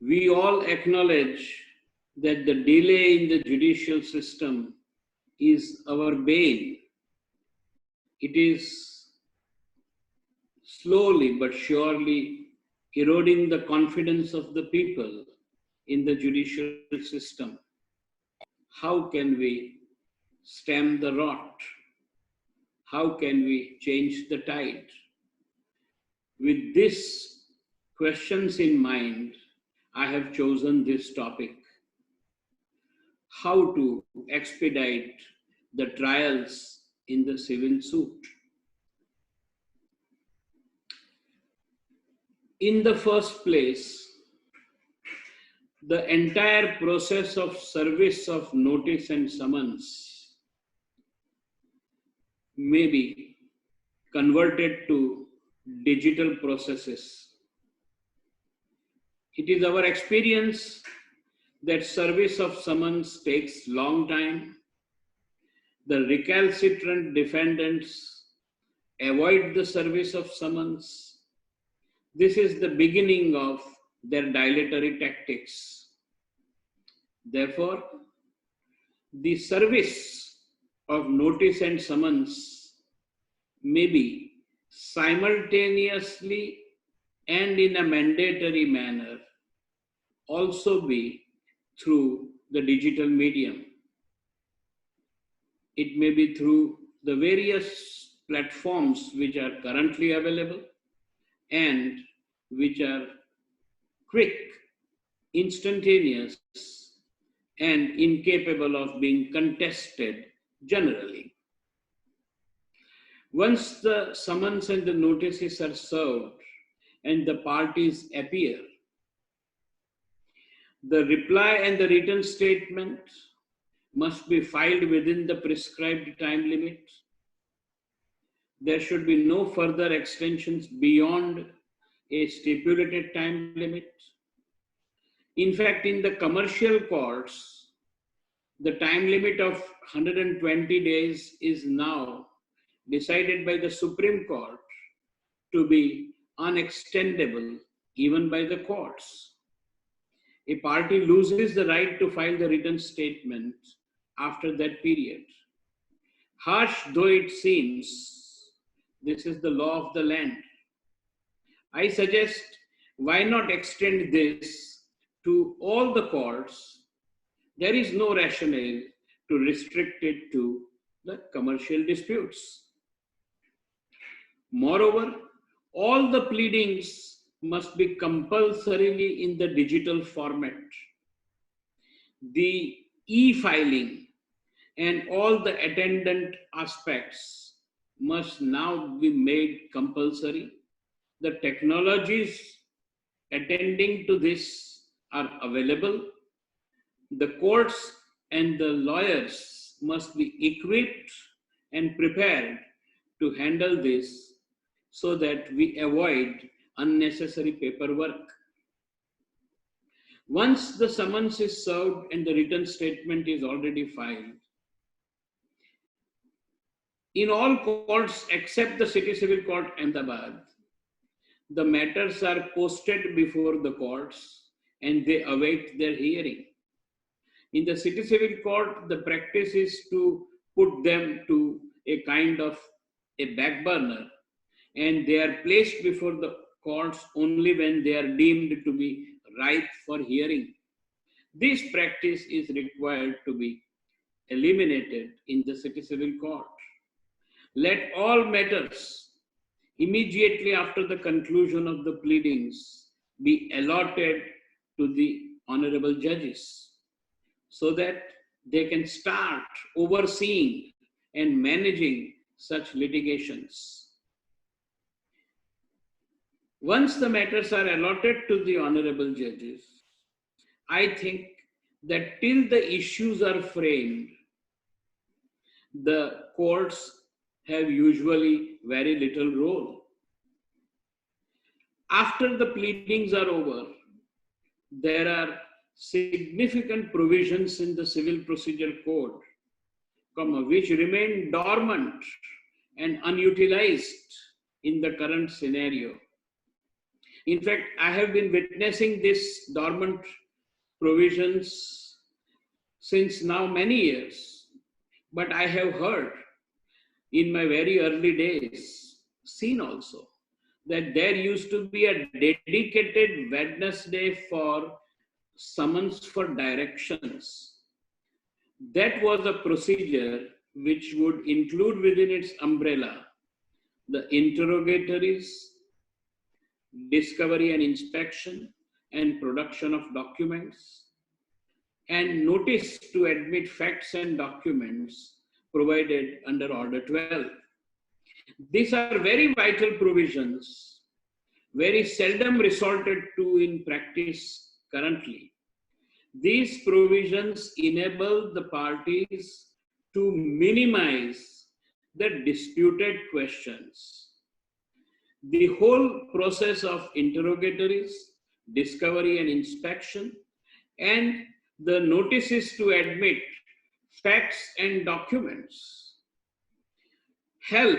We all acknowledge that the delay in the judicial system is our bane. It is slowly but surely eroding the confidence of the people in the judicial system. How can we stem the rot? How can we change the tide? With these questions in mind, I have chosen this topic: how to expedite the trials in the civil suit. In the first place, the entire process of service of notice and summons may be converted to digital processes. It is our experience that service of summons takes long time. The recalcitrant defendants avoid the service of summons. This is the beginning of their dilatory tactics. Therefore, the service of notice and summons may be simultaneously and in a mandatory manner also be through the digital medium. It may be through the various platforms which are currently available and which are quick, instantaneous, and incapable of being contested generally. Once the summons and the notices are served and the parties appear, the reply and the written statement must be filed within the prescribed time limit. There should be no further extensions beyond a stipulated time limit. In fact, in the commercial courts, the time limit of 120 days is now decided by the Supreme Court to be unextendable even by the courts. A party loses the right to file the written statement after that period. Harsh though it seems, this is the law of the land. I suggest, why not extend this to all the courts? There is no rationale to restrict it to the commercial disputes. Moreover, all the pleadings must be compulsorily in the digital format. The e-filing and all the attendant aspects must now be made compulsory. The technologies attending to this are available. The courts and the lawyers must be equipped and prepared to handle this so that we avoid unnecessary paperwork. Once the summons is served and the written statement is already filed, in all courts except the City Civil Court Ahmedabad, the matters are posted before the courts and they await their hearing. In the City Civil Court, the practice is to put them to a kind of a back burner, and they are placed before the courts only when they are deemed to be ripe for hearing. This practice is required to be eliminated in the City Civil Court. Let all matters immediately after the conclusion of the pleadings be allotted to the honorable judges so that they can start overseeing and managing such litigations. Once the matters are allotted to the honorable judges, I think that till the issues are framed, the courts have usually very little role. After the pleadings are over, there are significant provisions in the Civil Procedure Code, which remain dormant and unutilized in the current scenario. In fact, I have been witnessing this dormant provisions since now many years. But I have heard in my very early days, seen also, that there used to be a dedicated Wednesday for summons for directions. That was a procedure which would include within its umbrella the interrogatories, discovery and inspection, and production of documents, and notice to admit facts and documents provided under Order 12. These are very vital provisions, very seldom resorted to in practice currently. These provisions enable the parties to minimize the disputed questions. The whole process of interrogatories, discovery and inspection, and the notices to admit facts and documents help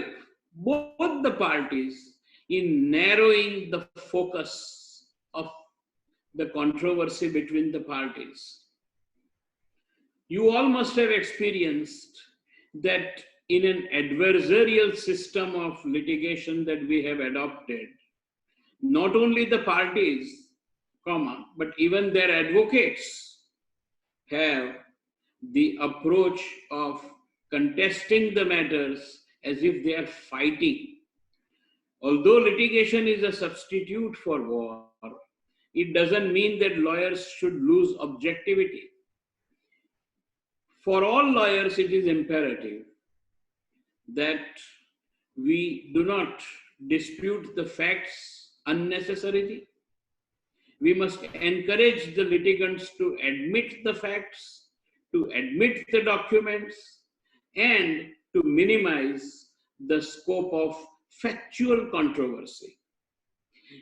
both the parties in narrowing the focus of the controversy between the parties. You all must have experienced that in an adversarial system of litigation that we have adopted, not only the parties, but even their advocates have the approach of contesting the matters as if they are fighting. Although litigation is a substitute for war, it doesn't mean that lawyers should lose objectivity. For all lawyers, it is imperative that we do not dispute the facts unnecessarily. We must encourage the litigants to admit the facts, to admit the documents, and to minimize the scope of factual controversy.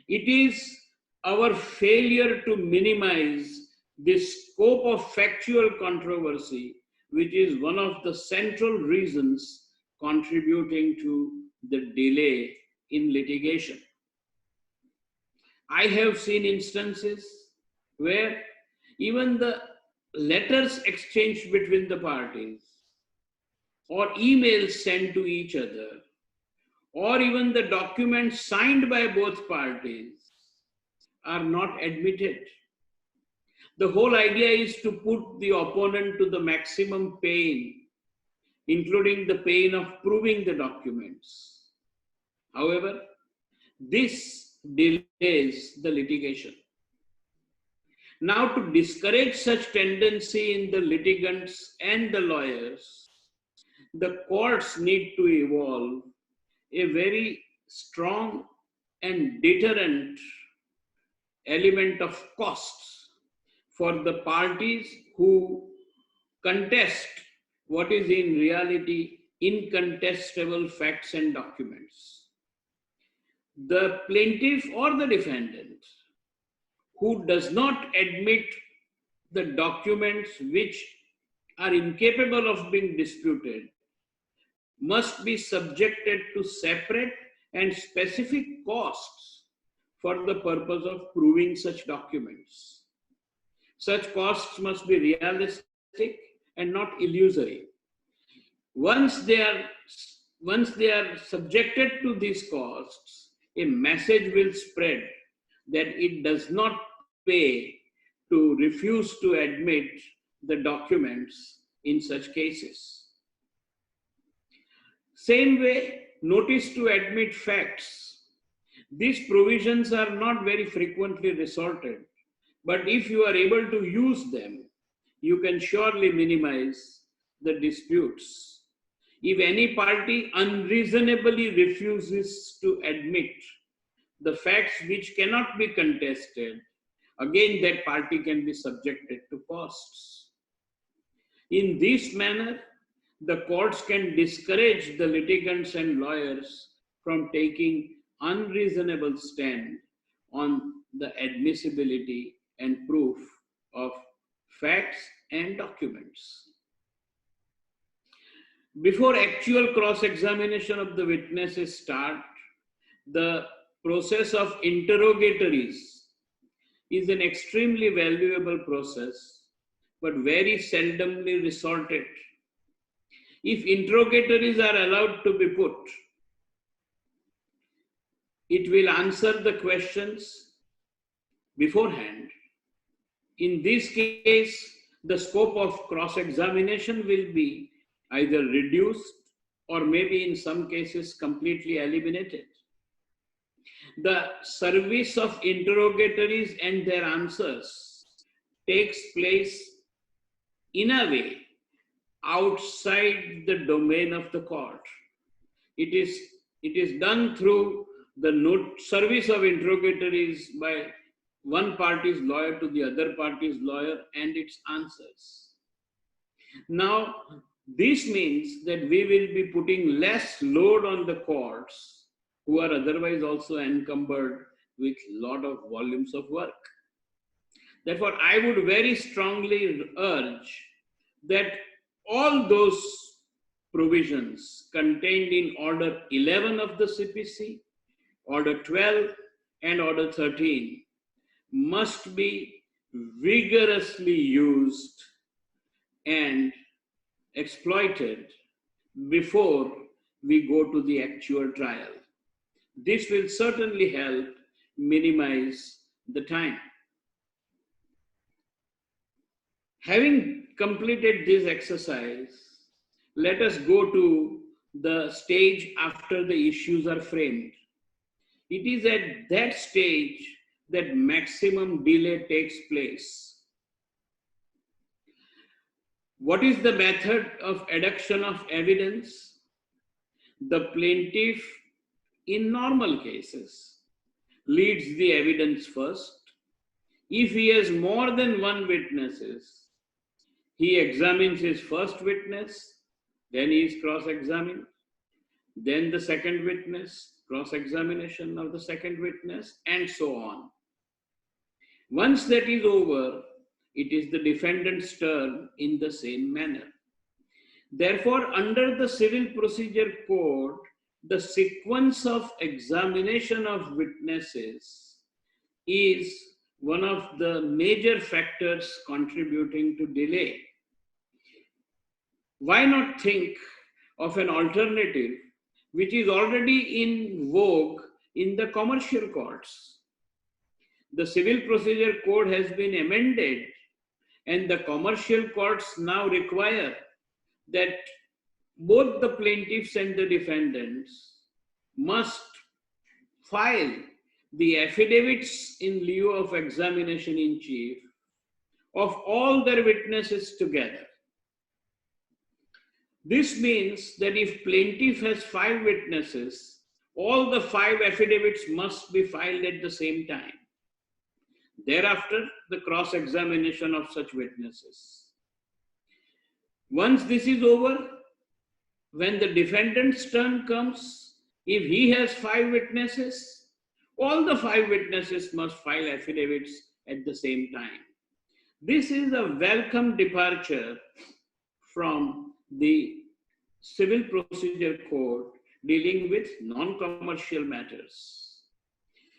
It is our failure to minimize the scope of factual controversy which is one of the central reasons contributing to the delay in litigation. I have seen instances where even the letters exchanged between the parties, or emails sent to each other, or even the documents signed by both parties are not admitted. The whole idea is to put the opponent to the maximum pain, including the pain of proving the documents. However, this delays the litigation. Now, to discourage such tendency in the litigants and the lawyers, the courts need to evolve a very strong and deterrent element of costs for the parties who contest what is in reality incontestable facts and documents. The plaintiff or the defendant who does not admit the documents which are incapable of being disputed must be subjected to separate and specific costs for the purpose of proving such documents. Such costs must be realistic and not illusory. Once they are subjected to these costs, a message will spread that it does not pay to refuse to admit the documents in such cases. Same way, notice to admit facts. These provisions are not very frequently resorted, but if you are able to use them, you can surely minimize the disputes. If any party unreasonably refuses to admit the facts which cannot be contested, again that party can be subjected to costs. In this manner, the courts can discourage the litigants and lawyers from taking unreasonable stand on the admissibility and proof of facts and documents. Before actual cross-examination of the witnesses start, the process of interrogatories is an extremely valuable process, but very seldomly resorted. If interrogatories are allowed to be put, it will answer the questions beforehand. In this case, the scope of cross-examination will be either reduced or maybe in some cases completely eliminated. The service of interrogatories and their answers takes place in a way outside the domain of the court. It is done through the service of interrogatories by one party's lawyer to the other party's lawyer and its answers. Now, this means that we will be putting less load on the courts, who are otherwise also encumbered with a lot of volumes of work. Therefore, I would very strongly urge that all those provisions contained in Order 11 of the CPC, Order 12 and Order 13 must be vigorously used and exploited before we go to the actual trial. This will certainly help minimize the time. Having completed this exercise, let us go to the stage after the issues are framed. It is at that stage that maximum delay takes place. What is the method of adduction of evidence? The plaintiff, in normal cases, leads the evidence first. If he has more than one witnesses, he examines his first witness, then he is cross-examined, then the second witness, cross-examination of the second witness, and so on. Once that is over, it is the defendant's turn in the same manner. Therefore, under the Civil Procedure Code, the sequence of examination of witnesses is one of the major factors contributing to delay. Why not think of an alternative which is already in vogue in the commercial courts? The Civil Procedure Code has been amended, and the commercial courts now require that both the plaintiffs and the defendants must file the affidavits in lieu of examination in chief of all their witnesses together. This means that if plaintiff has 5 witnesses, all the 5 affidavits must be filed at the same time. Thereafter, the cross-examination of such witnesses. Once this is over, when the defendant's turn comes, if he has 5 witnesses, all the 5 witnesses must file affidavits at the same time. This is a welcome departure from the Civil Procedure Code dealing with non-commercial matters.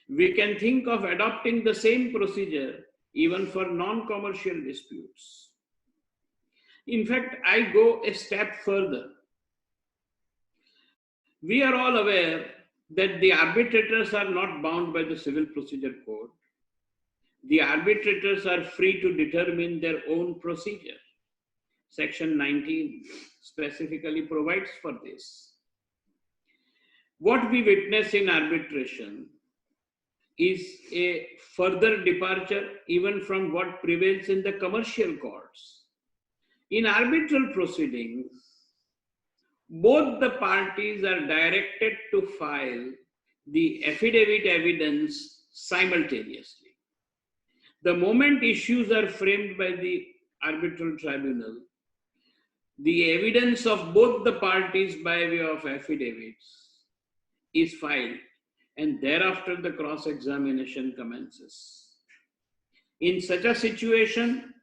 We can think of adopting the same procedure even for non-commercial disputes. In fact, I go a step further. We are all aware that the arbitrators are not bound by the Civil Procedure Code. The arbitrators are free to determine their own procedure. Section 19 specifically provides for this. What we witness in arbitration is a further departure even from what prevails in the commercial courts. In arbitral proceedings, both the parties are directed to file the affidavit evidence simultaneously. The moment issues are framed by the arbitral tribunal, the evidence of both the parties by way of affidavits is filed, and thereafter the cross-examination commences. In such a situation,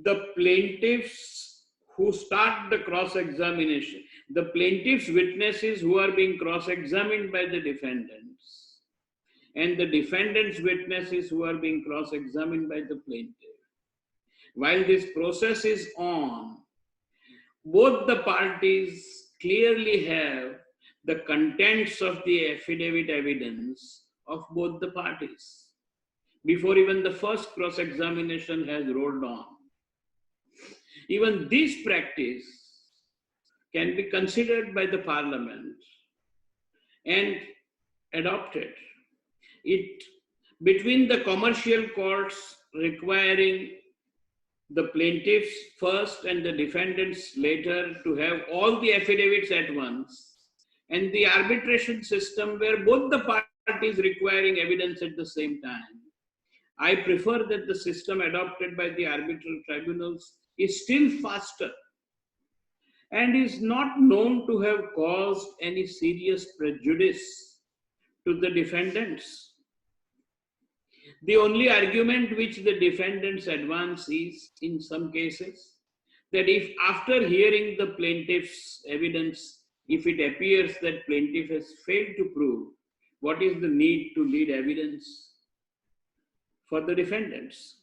the plaintiffs who start the cross-examination, the plaintiffs' witnesses who are being cross-examined by the defendants, and the defendant's witnesses who are being cross-examined by the plaintiff. While this process is on, both the parties clearly have the contents of the affidavit evidence of both the parties before even the first cross-examination has rolled on. Even this practice can be considered by the parliament and adopted. It between the commercial courts requiring the plaintiffs first and the defendants later to have all the affidavits at once, and the arbitration system where both the parties requiring evidence at the same time. I prefer that the system adopted by the arbitral tribunals is still faster and is not known to have caused any serious prejudice to the defendants. The only argument which the defendants advance is, in some cases, that if after hearing the plaintiff's evidence, if it appears that plaintiff has failed to prove, what is the need to lead evidence for the defendants?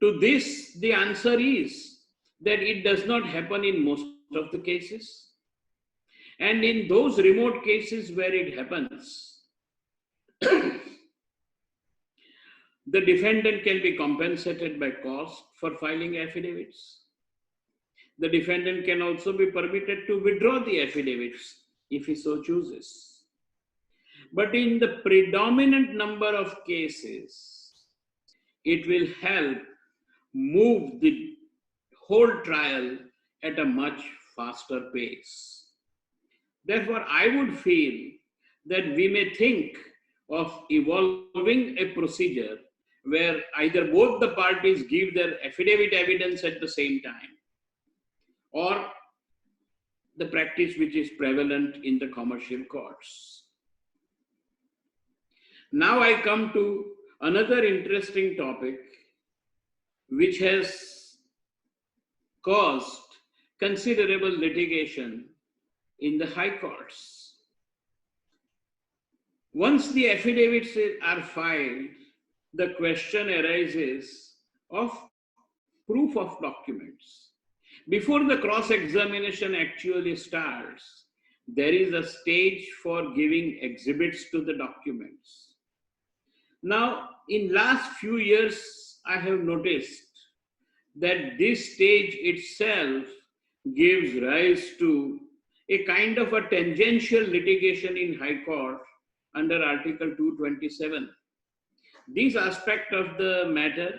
To this, the answer is that it does not happen in most of the cases. And in those remote cases where it happens, the defendant can be compensated by cost for filing affidavits. The defendant can also be permitted to withdraw the affidavits if he so chooses. But in the predominant number of cases, it will help move the whole trial at a much faster pace. Therefore, I would feel that we may think of evolving a procedure where either both the parties give their affidavit evidence at the same time, or the practice which is prevalent in the commercial courts. Now I come to another interesting topic which has caused considerable litigation in the high courts. Once the affidavits are filed, the question arises of proof of documents. Before the cross-examination actually starts, there is a stage for giving exhibits to the documents. Now, in last few years, I have noticed that this stage itself gives rise to a kind of a tangential litigation in High Court under Article 227. This aspect of the matter,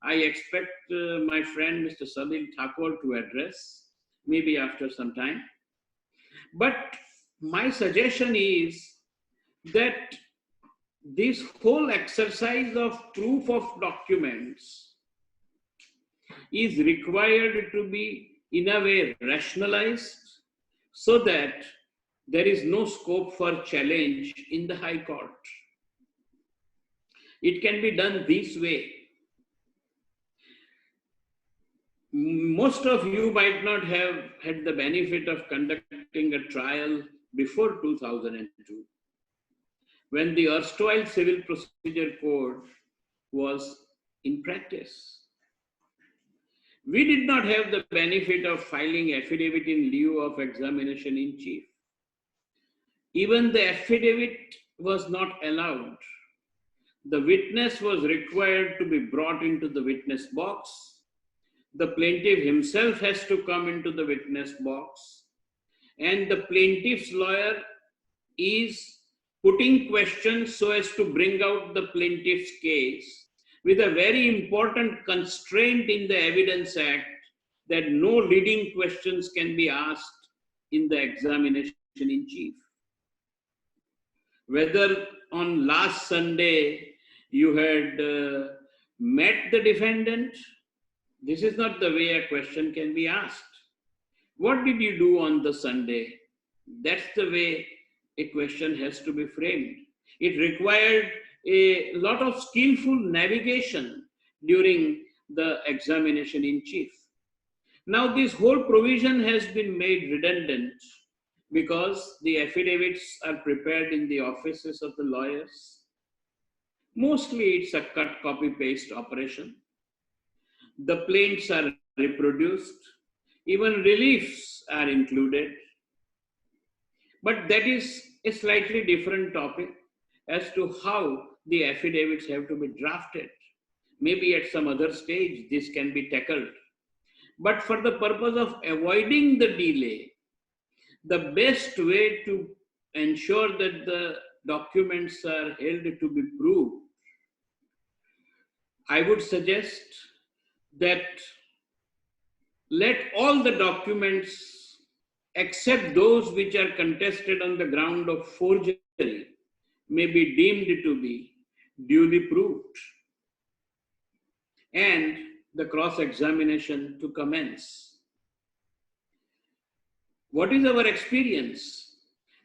I expect my friend Mr. Salil Thakur to address, maybe after some time. But my suggestion is that this whole exercise of proof of documents is required to be in a way rationalized so that there is no scope for challenge in the High Court. It can be done this way. Most of you might not have had the benefit of conducting a trial before 2002, when the erstwhile Civil Procedure Code was in practice. We did not have the benefit of filing affidavit in lieu of examination in chief. Even the affidavit was not allowed. The witness was required to be brought into the witness box. The plaintiff himself has to come into the witness box, and the plaintiff's lawyer is putting questions so as to bring out the plaintiff's case, with a very important constraint in the Evidence Act that no leading questions can be asked in the examination in chief. Whether on last Sunday you had met the defendant, this is not the way a question can be asked. What did you do on the Sunday? That's the way a question has to be framed. It required a lot of skillful navigation during the examination in chief. Now, this whole provision has been made redundant because the affidavits are prepared in the offices of the lawyers. Mostly it's a cut, copy, paste operation. The plaints are reproduced, even reliefs are included. But that is a slightly different topic as to how the affidavits have to be drafted. Maybe at some other stage this can be tackled. But for the purpose of avoiding the delay, the best way to ensure that the documents are held to be proved, I would suggest that let all the documents, except those which are contested on the ground of forgery, may be deemed to be duly proved, and the cross-examination to commence. What is our experience?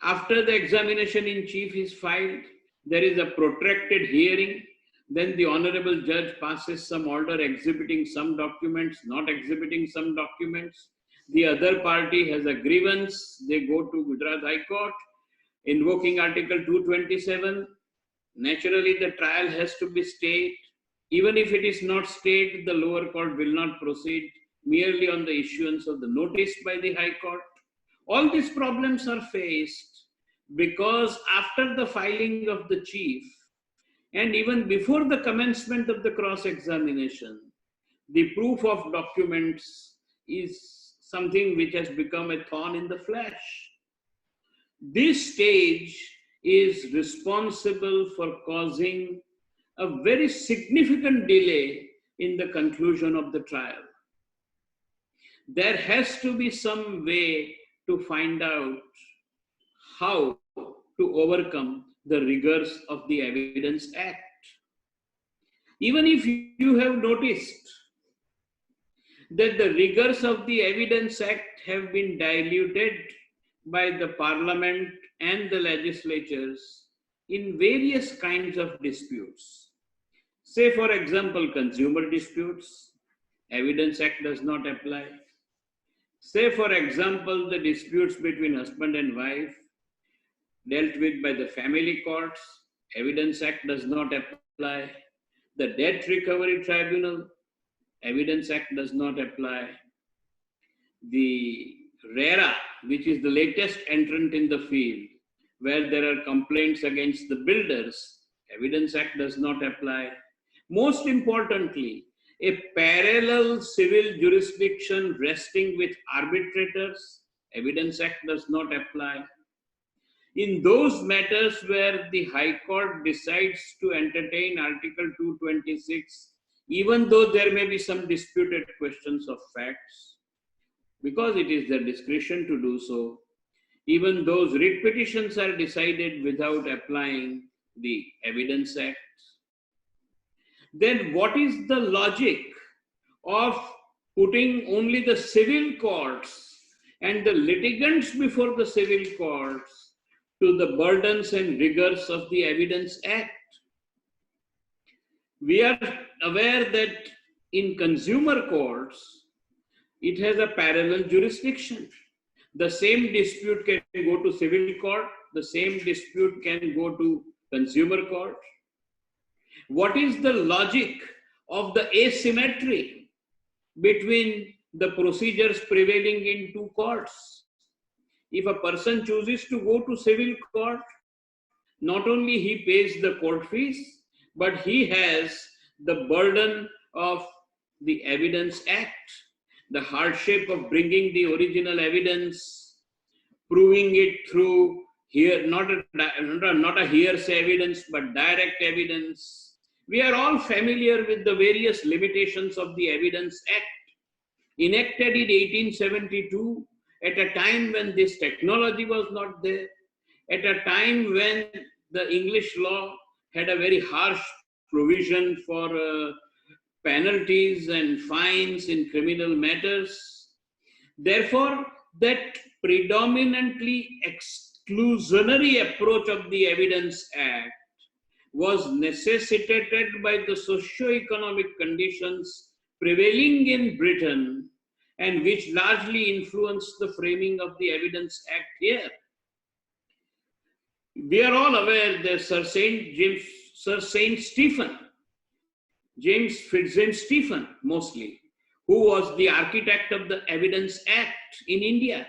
After the examination in chief is filed, there is a protracted hearing. Then the honorable judge passes some order exhibiting some documents, not exhibiting some documents. The other party has a grievance. They go to Gujarat High Court, invoking Article 227. Naturally, the trial has to be stayed. Even if it is not stayed, the lower court will not proceed merely on the issuance of the notice by the High Court. All these problems are faced because after the filing of the chief and even before the commencement of the cross-examination, the proof of documents is something which has become a thorn in the flesh. This stage is responsible for causing a very significant delay in the conclusion of the trial. There has to be some way to find out how to overcome the rigors of the Evidence Act. Even if you have noticed that the rigors of the Evidence Act have been diluted by the Parliament and the legislatures in various kinds of disputes. Say, for example, consumer disputes, Evidence Act does not apply. Say, for example, the disputes between husband and wife dealt with by the family courts, Evidence Act does not apply. The Debt Recovery Tribunal, Evidence Act does not apply. The RERA, which is the latest entrant in the field, where there are complaints against the builders, Evidence Act does not apply. Most importantly, a parallel civil jurisdiction resting with arbitrators, Evidence Act does not apply. In those matters where the High Court decides to entertain Article 226, even though there may be some disputed questions of facts, because it is their discretion to do so, even those writ petitions are decided without applying the Evidence Act. Then what is the logic of putting only the civil courts and the litigants before the civil courts to the burdens and rigors of the Evidence Act? We are aware that in consumer courts, it has a parallel jurisdiction. The same dispute can go to civil court, the same dispute can go to consumer court. What is the logic of the asymmetry between the procedures prevailing in two courts? If a person chooses to go to civil court, not only he pays the court fees, but he has the burden of the Evidence Act, the hardship of bringing the original evidence, proving it through here, not a hearsay evidence, but direct evidence. We are all familiar with the various limitations of the Evidence Act, enacted in 1872, at a time when this technology was not there, at a time when the English law had a very harsh provision for penalties and fines in criminal matters. Therefore, that predominantly exclusionary approach of the Evidence Act was necessitated by the socio-economic conditions prevailing in Britain and which largely influenced the framing of the Evidence Act here. We are all aware that Sir Saint Stephen, James Fitzjames Stephen mostly, who was the architect of the Evidence Act in India.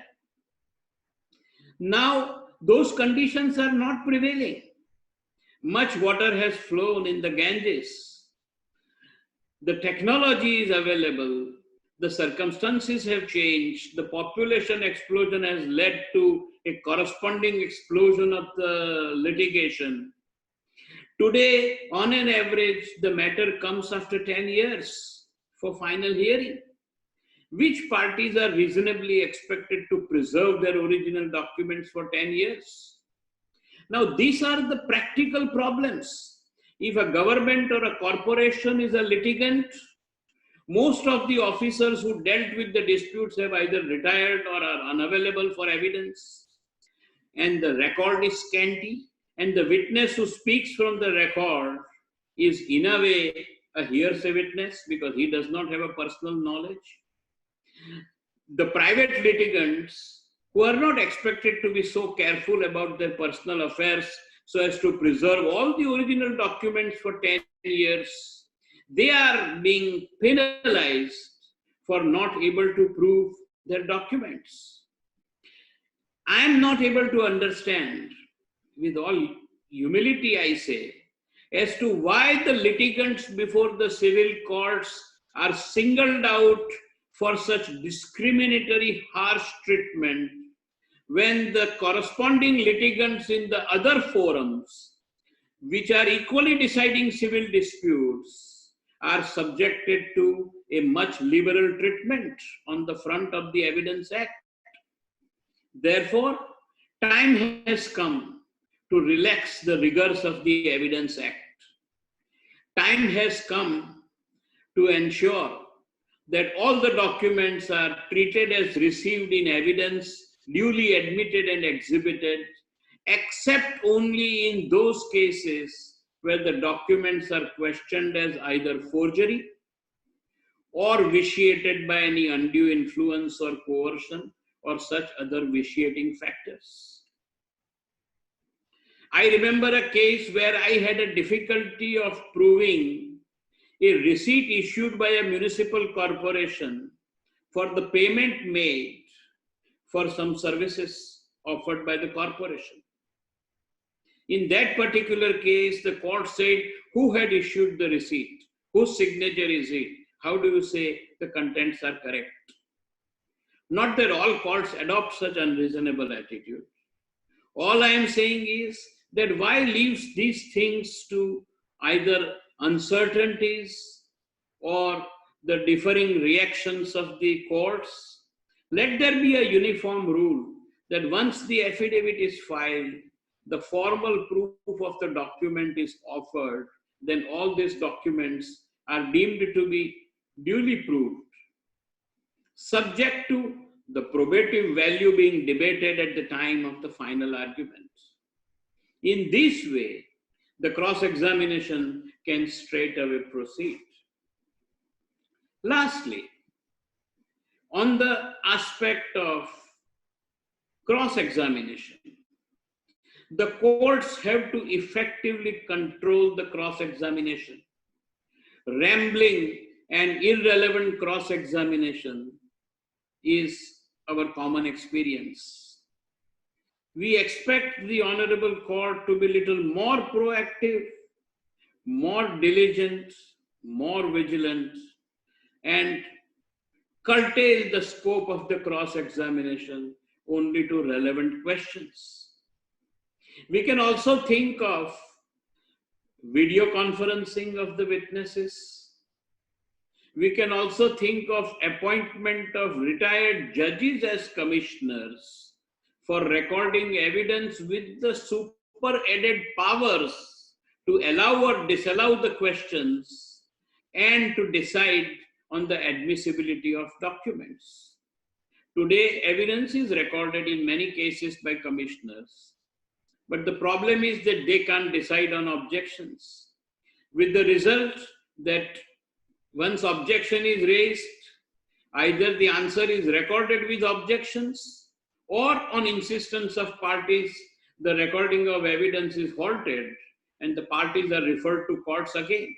Now, those conditions are not prevailing. Much water has flown in the Ganges. The technology is available. The circumstances have changed. The population explosion has led to a corresponding explosion of the litigation. Today, on an average, the matter comes after 10 years for final hearing. Which parties are reasonably expected to preserve their original documents for 10 years? Now, these are the practical problems. If a government or a corporation is a litigant, most of the officers who dealt with the disputes have either retired or are unavailable for evidence, and the record is scanty, and the witness who speaks from the record is in a way a hearsay witness because he does not have a personal knowledge. The private litigants who are not expected to be so careful about their personal affairs so as to preserve all the original documents for 10 years, they are being penalized for not able to prove their documents. I am not able to understand, with all humility I say, as to why the litigants before the civil courts are singled out for such discriminatory harsh treatment when the corresponding litigants in the other forums, which are equally deciding civil disputes, are subjected to a much liberal treatment on the front of the Evidence Act. Therefore, time has come to relax the rigors of the Evidence Act. Time has come to ensure that all the documents are treated as received in evidence, duly admitted and exhibited, except only in those cases where the documents are questioned as either forgery or vitiated by any undue influence or coercion or such other vitiating factors. I remember a case where I had a difficulty of proving a receipt issued by a municipal corporation for the payment made for some services offered by the corporation. In that particular case, the court said, who had issued the receipt? Whose signature is it? How do you say the contents are correct? Not that all courts adopt such unreasonable attitude. All I am saying is that why leaves these things to either uncertainties or the differing reactions of the courts? Let there be a uniform rule that once the affidavit is filed, the formal proof of the document is offered, then all these documents are deemed to be duly proved, subject to the probative value being debated at the time of the final argument. In this way, the cross-examination can straightaway proceed. Lastly, on the aspect of cross-examination, the courts have to effectively control the cross-examination. Rambling and irrelevant cross-examination is our common experience. We expect the Honorable Court to be little more proactive, more diligent, more vigilant, and curtail the scope of the cross-examination only to relevant questions. We can also think of video conferencing of the witnesses. We can also think of appointment of retired judges as commissioners for recording evidence with the super-added powers to allow or disallow the questions and to decide on the admissibility of documents. Today, evidence is recorded in many cases by commissioners, but the problem is that they can't decide on objections, with the result that once objection is raised, Either the answer is recorded with objections, or on insistence of parties, the recording of evidence is halted and the parties are referred to courts again.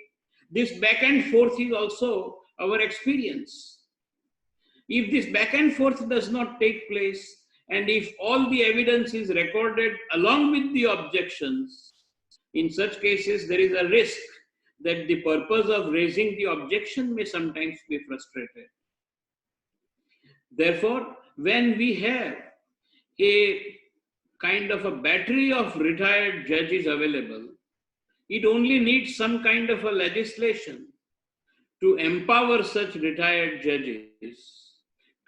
This back and forth is also our experience. If this back and forth does not take place, and if all the evidence is recorded along with the objections, in such cases there is a risk that the purpose of raising the objection may sometimes be frustrated. Therefore, when we have a kind of a battery of retired judges available, it only needs some kind of a legislation to empower such retired judges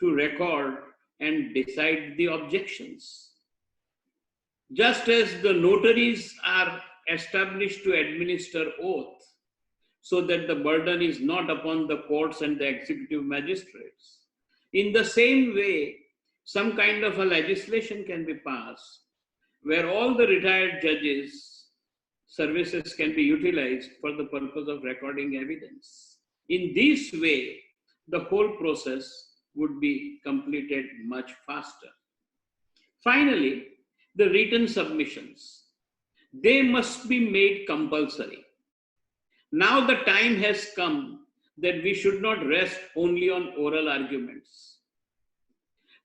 to record and decide the objections. Just as the notaries are established to administer oath, so that the burden is not upon the courts and the executive magistrates. In the same way, some kind of a legislation can be passed where all the retired judges' services can be utilized for the purpose of recording evidence. In this way, the whole process would be completed much faster. Finally, the written submissions. They must be made compulsory. Now the time has come that we should not rest only on oral arguments.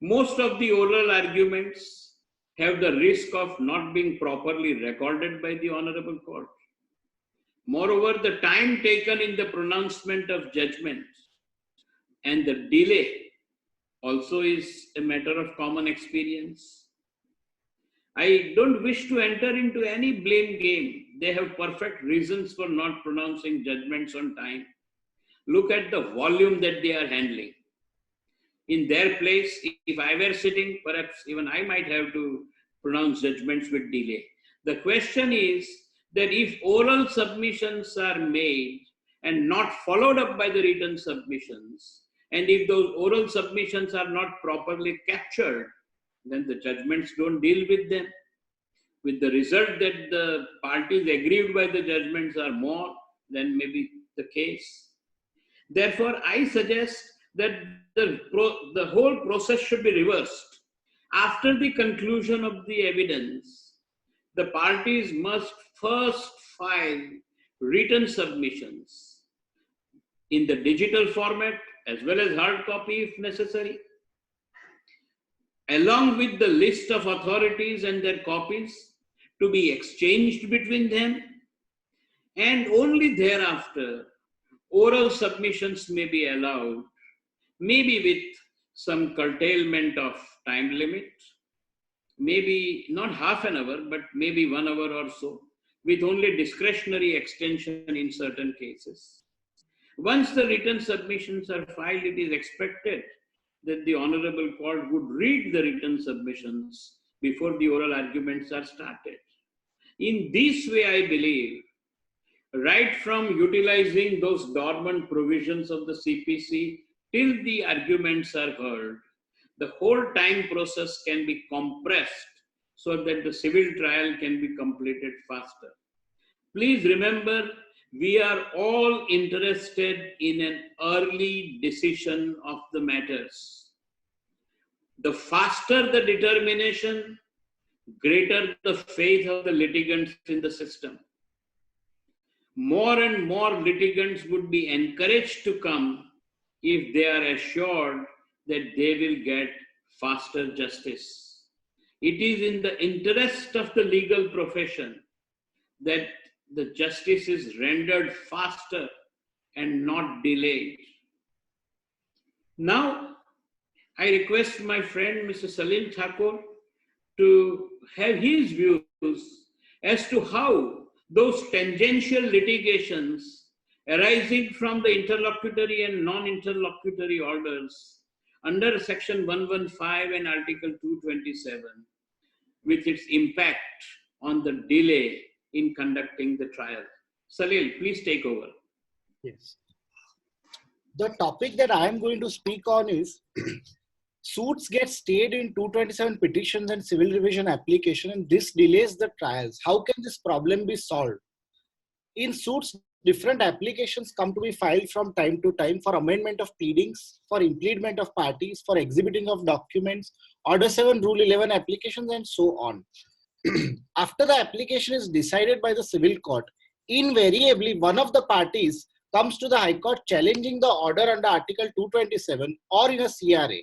Most of the oral arguments have the risk of not being properly recorded by the Honorable Court. Moreover, the time taken in the pronouncement of judgment and the delay also is a matter of common experience. I don't wish to enter into any blame game. They have perfect reasons for not pronouncing judgments on time. Look at the volume that they are handling. In their place, if I were sitting, perhaps even I might have to pronounce judgments with delay. The question is that if oral submissions are made and not followed up by the written submissions, and if those oral submissions are not properly captured, then the judgments don't deal with them, with the result that the parties aggrieved by the judgments are more than maybe the case. Therefore, I suggest that the whole process should be reversed. After the conclusion of the evidence, the parties must first file written submissions in the digital format as well as hard copy if necessary, along with the list of authorities and their copies to be exchanged between them, and only thereafter oral submissions may be allowed, maybe with some curtailment of time limit, maybe not half an hour, but maybe 1 hour or so, with only discretionary extension in certain cases. Once the written submissions are filed, it is expected that the Honorable Court would read the written submissions before the oral arguments are started. In this way, I believe, right from utilizing those dormant provisions of the CPC till the arguments are heard, the whole time process can be compressed so that the civil trial can be completed faster. Please remember, we are all interested in an early decision of the matters. The faster the determination, greater the faith of the litigants in the system. More and more litigants would be encouraged to come if they are assured that they will get faster justice. It is in the interest of the legal profession that the justice is rendered faster and not delayed. Now, I request my friend Mr. Salil Thakur to have his views as to how those tangential litigations arising from the interlocutory and non-interlocutory orders under Section 115 and Article 227, with its impact on the delay in conducting the trial. Salil, please take over. Yes. The topic that I am going to speak on is suits get stayed in 227 petitions and civil revision application, and this delays the trials. How can this problem be solved? In suits, different applications come to be filed from time to time for amendment of pleadings, for impleadment of parties, for exhibiting of documents, Order 7, Rule 11 applications, and so on. After the application is decided by the civil court, invariably one of the parties comes to the High Court challenging the order under Article 227 or in a CRA.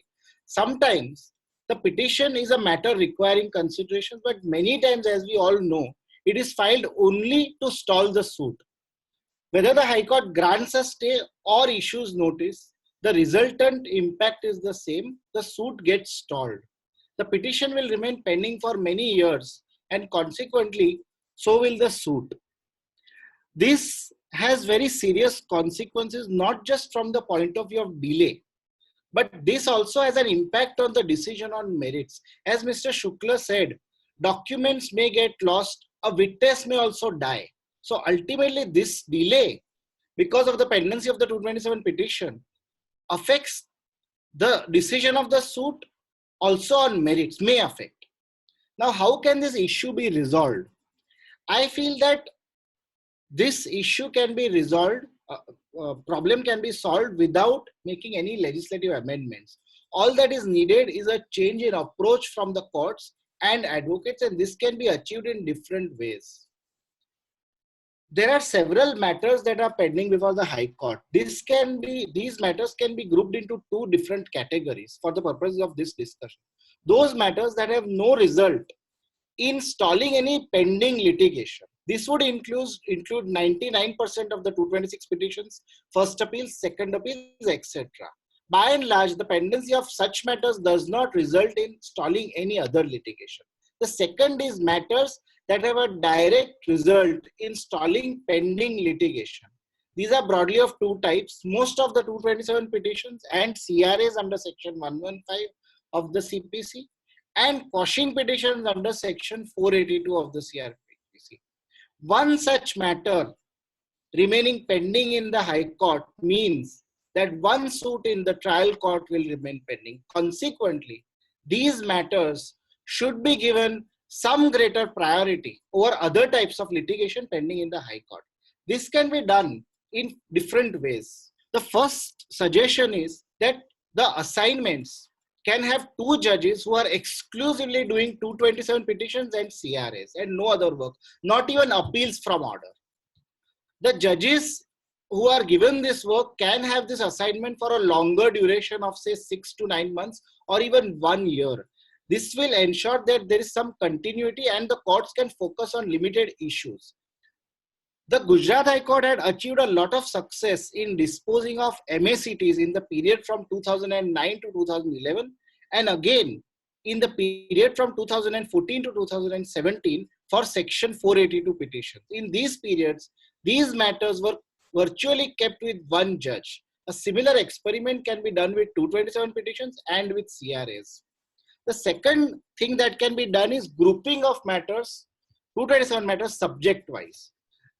Sometimes the petition is a matter requiring consideration, but many times, as we all know, it is filed only to stall the suit. Whether the High Court grants a stay or issues notice, the resultant impact is the same. The suit gets stalled. The petition will remain pending for many years, and consequently, so will the suit. This has very serious consequences, not just from the point of view of delay, but this also has an impact on the decision on merits. As Mr. Shukla said, documents may get lost, a witness may also die. So ultimately, this delay, because of the pendency of the 227 petition, affects the decision of the suit, also on merits, may affect. Now, how can this issue be resolved? I feel that this issue can be resolved, problem can be solved without making any legislative amendments. All that is needed is a change in approach from the courts and advocates, and this can be achieved in different ways. There are several matters that are pending before the High Court. These matters can be grouped into two different categories for the purposes of this discussion. Those matters that have no result in stalling any pending litigation. This would include 99% of the 226 petitions, first appeals, second appeals, etc. By and large, the pendency of such matters does not result in stalling any other litigation. The second is matters that have a direct result in stalling pending litigation. These are broadly of two types. Most of the 227 petitions and CRAs under section 115 of the CPC and quashing petitions under section 482 of the CRPC. One such matter remaining pending in the High Court means that one suit in the trial court will remain pending. Consequently, these matters should be given some greater priority over other types of litigation pending in the High Court. This can be done in different ways. The first suggestion is that the assignments can have two judges who are exclusively doing 227 petitions and CRAs and no other work, not even appeals from order. The judges who are given this work can have this assignment for a longer duration of say 6 to 9 months or even 1 year. This will ensure that there is some continuity and the courts can focus on limited issues. The Gujarat High Court had achieved a lot of success in disposing of MACTs in the period from 2009 to 2011 and again in the period from 2014 to 2017 for section 482 petitions. In these periods, these matters were virtually kept with one judge. A similar experiment can be done with 227 petitions and with CRAs. The second thing that can be done is grouping of matters, 227 matters subject-wise.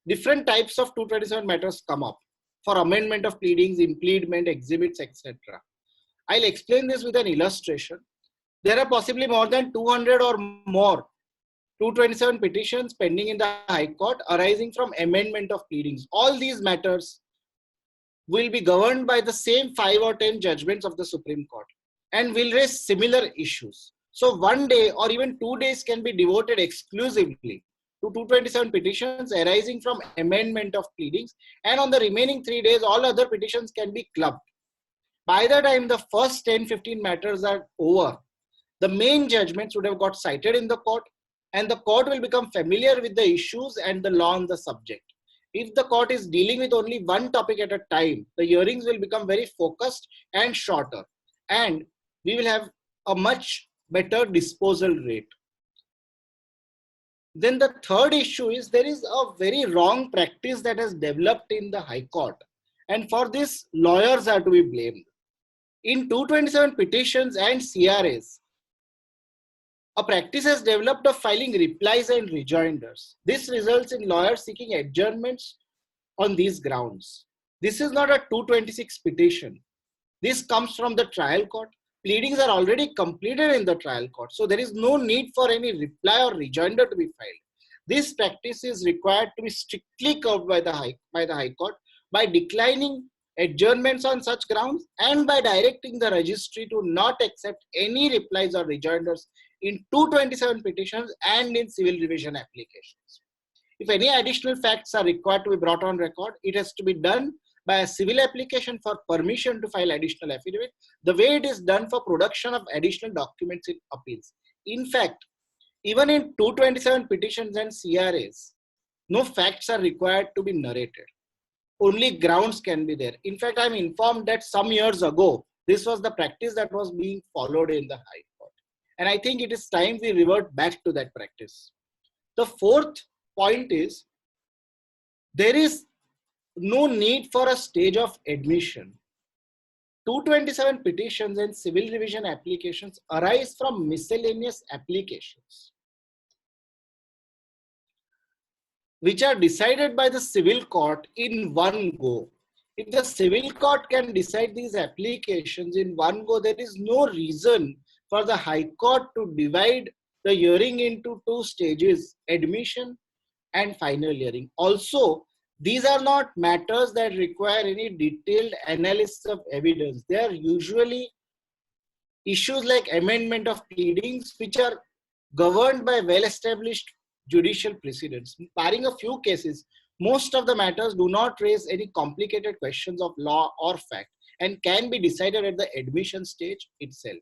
Different types of 227 matters come up for amendment of pleadings, impleadment, exhibits, etc. I'll explain this with an illustration. There are possibly more than 200 or more 227 petitions pending in the High Court arising from amendment of pleadings. All these matters will be governed by the same 5 or 10 judgments of the Supreme Court and will raise similar issues. So 1 day or even 2 days can be devoted exclusively to 227 petitions arising from amendment of pleadings, and on the remaining 3 days, all other petitions can be clubbed. By the time the first 10-15 matters are over, the main judgments would have got cited in the court, and the court will become familiar with the issues and the law on the subject. If the court is dealing with only one topic at a time, the hearings will become very focused and shorter, and we will have a much better disposal rate. Then the third issue is there is a very wrong practice that has developed in the High Court, and for this lawyers are to be blamed. In 227 petitions and CRAs, a practice has developed of filing replies and rejoinders. This results in lawyers seeking adjournments on these grounds. This is not a 226 petition. This comes from the trial court. Pleadings are already completed in the trial court, so there is no need for any reply or rejoinder to be filed. This practice is required to be strictly curbed by the High Court by declining adjournments on such grounds and by directing the registry to not accept any replies or rejoinders in 227 petitions and in civil revision applications. If any additional facts are required to be brought on record, it has to be done by a civil application for permission to file additional affidavit, the way it is done for production of additional documents in appeals. In fact, even in 227 petitions and CRAs, no facts are required to be narrated. Only grounds can be there. In fact, I'm informed that some years ago, this was the practice that was being followed in the High Court. And I think it is time we revert back to that practice. The fourth point is, there is no need for a stage of admission. 227 petitions and civil revision applications arise from miscellaneous applications, which are decided by the civil court in one go. If the civil court can decide these applications in one go, there is no reason for the High Court to divide the hearing into two stages, admission and final hearing. Also, these are not matters that require any detailed analysis of evidence. They are usually issues like amendment of pleadings, which are governed by well-established judicial precedents. Barring a few cases, most of the matters do not raise any complicated questions of law or fact and can be decided at the admission stage itself.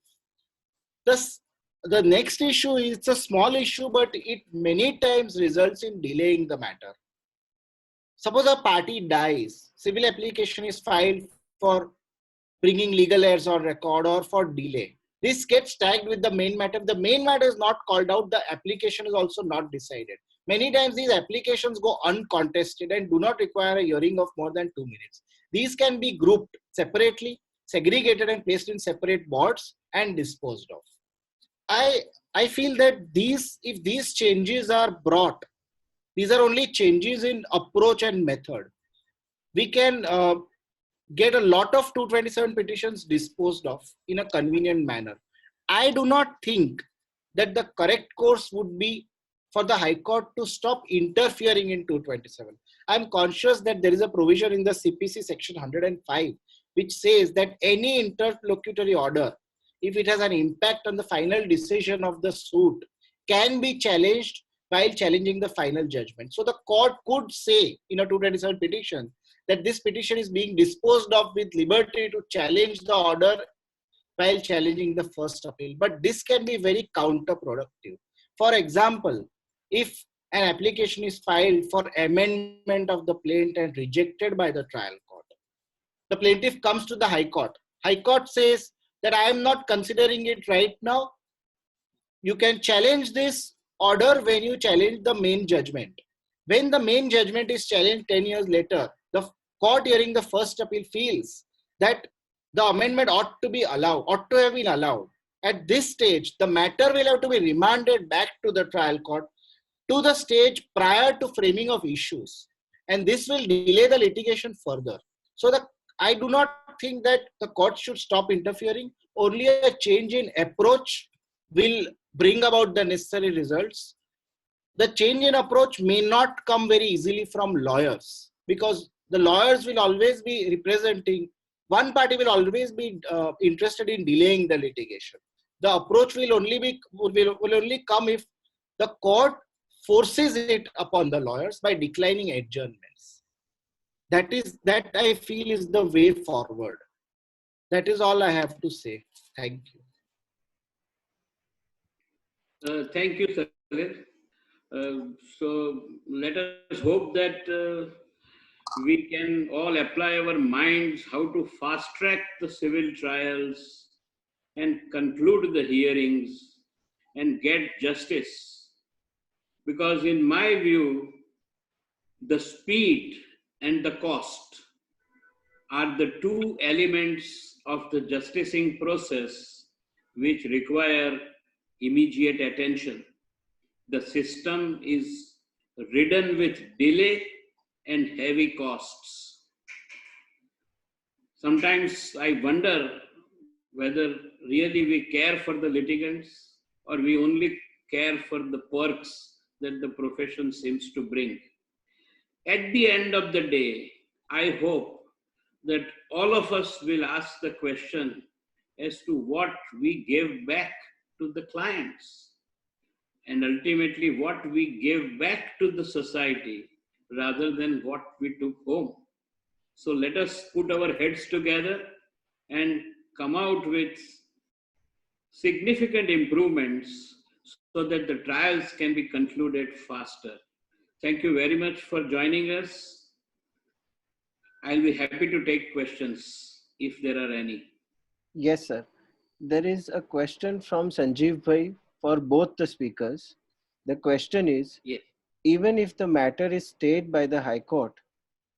Thus, the next issue is a small issue, but it many times results in delaying the matter. Suppose a party dies, civil application is filed for bringing legal heirs on record or for delay. This gets tagged with the main matter. If the main matter is not called out, the application is also not decided. Many times these applications go uncontested and do not require a hearing of more than 2 minutes. These can be grouped separately, segregated and placed in separate boards and disposed of. I feel that if these changes are brought, these are only changes in approach and method. We can get a lot of 227 petitions disposed of in a convenient manner. I do not think that the correct course would be for the High Court to stop interfering in 227. I'm conscious that there is a provision in the CPC section 105, which says that any interlocutory order, if it has an impact on the final decision of the suit, can be challenged while challenging the final judgment. So the court could say in a 227 petition that this petition is being disposed of with liberty to challenge the order while challenging the first appeal. But this can be very counterproductive. For example, if an application is filed for amendment of the plaint and rejected by the trial court, the plaintiff comes to the High Court. High Court says that I am not considering it right now. You can challenge this order when you challenge the main judgment. When the main judgment is challenged 10 years later, the court hearing the first appeal feels that the amendment ought to have been allowed. At this stage, the matter will have to be remanded back to the trial court to the stage prior to framing of issues. And this will delay the litigation further. So I do not think that the court should stop interfering. Only a change in approach will bring about the necessary results. The change in approach may not come very easily from lawyers, because the lawyers will always be representing, one party will always be interested in delaying the litigation. The approach will only come if the court forces it upon the lawyers by declining adjournments. That I feel is the way forward. That is all I have to say. Thank you. Thank you, Salil. So let us hope that we can all apply our minds how to fast track the civil trials and conclude the hearings and get justice. Because in my view, the speed and the cost are the two elements of the justicing process which require immediate attention. The system is ridden with delay and heavy costs. Sometimes I wonder whether really we care for the litigants or we only care for the perks that the profession seems to bring. At the end of the day, I hope that all of us will ask the question as to what we gave back to the clients and ultimately what we gave back to the society rather than what we took home. So let us put our heads together and come out with significant improvements so that the trials can be concluded faster. Thank you very much for joining us. I'll be happy to take questions if there are any. Yes, sir. There is a question from Sanjeev Bhai for both the speakers. The question is, Yes. even if the matter is stayed by the High Court,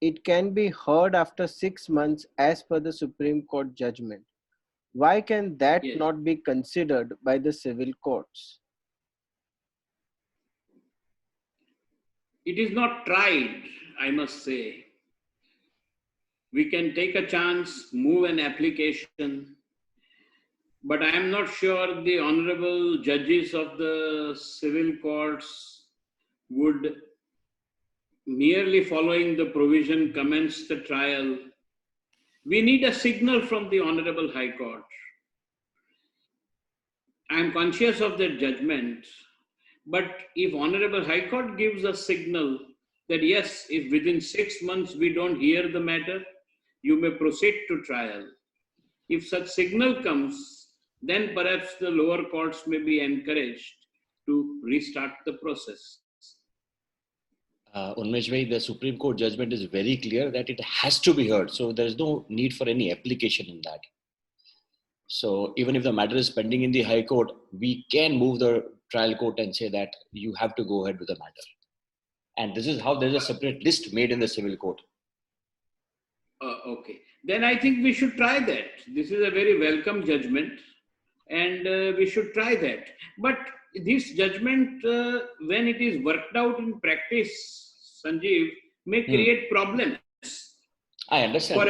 it can be heard after 6 months as per the Supreme Court judgment. Why can that Yes. not be considered by the civil courts? It is not tried, I must say. We can take a chance, move an application, but I am not sure the honorable judges of the civil courts would, merely following the provision, commence the trial. We need a signal from the Honorable High Court. I am conscious of that judgment, but if Honorable High Court gives a signal that yes, if within 6 months we don't hear the matter, you may proceed to trial. If such signal comes, then perhaps the lower courts may be encouraged to restart the process. Unmesh bhai, the Supreme Court judgment is very clear that it has to be heard. So there is no need for any application in that. So even if the matter is pending in the High Court, we can move the trial court and say that you have to go ahead with the matter. And this is how there's a separate list made in the civil court. Okay. Then I think we should try that. This is a very welcome judgment and we should try that. But this judgment, when it is worked out in practice, Sanjeev, may create problems. I understand.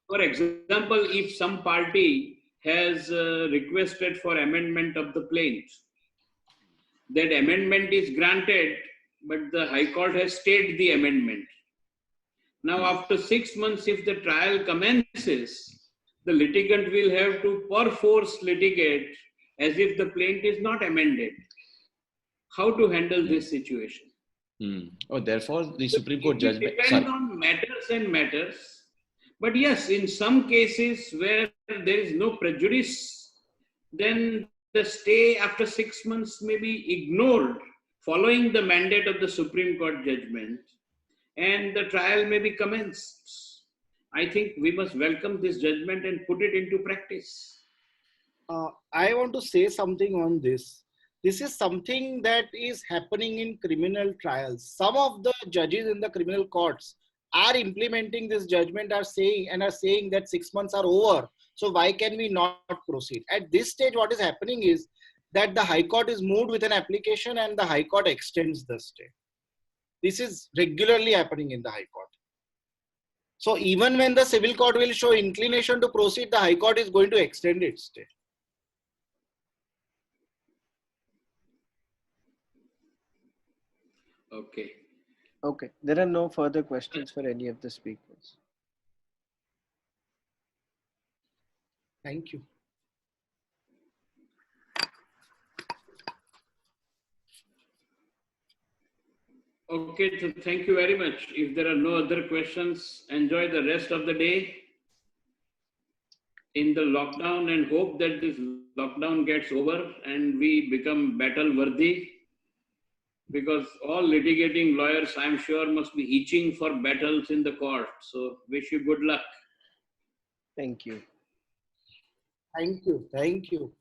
For example, if some party has requested for amendment of the plaint, that amendment is granted, but the High Court has stayed the amendment. Now, after 6 months, if the trial commences, the litigant will have to perforce litigate as if the plaint is not amended. How to handle this situation? Oh, therefore, the Supreme Court judgment depends on matters and matters. But yes, in some cases where there is no prejudice, then the stay after 6 months may be ignored following the mandate of the Supreme Court judgment, and the trial may be commenced. I think we must welcome this judgment and put it into practice. I want to say something on this. This is something that is happening in criminal trials. Some of the judges in the criminal courts are implementing this judgment, are saying that 6 months are over. So why can we not proceed? At this stage, what is happening is that the High Court is moved with an application and the High Court extends the stay. This is regularly happening in the High Court. So even when the civil court will show inclination to proceed, the High Court is going to extend its stay. Okay. Okay, there are no further questions for any of the speakers. Thank you. Okay, so thank you very much. If there are no other questions, enjoy the rest of the day in the lockdown and hope that this lockdown gets over and we become battle worthy, because all litigating lawyers, I'm sure, must be itching for battles in the court. So wish you good luck. Thank you. Thank you. Thank you.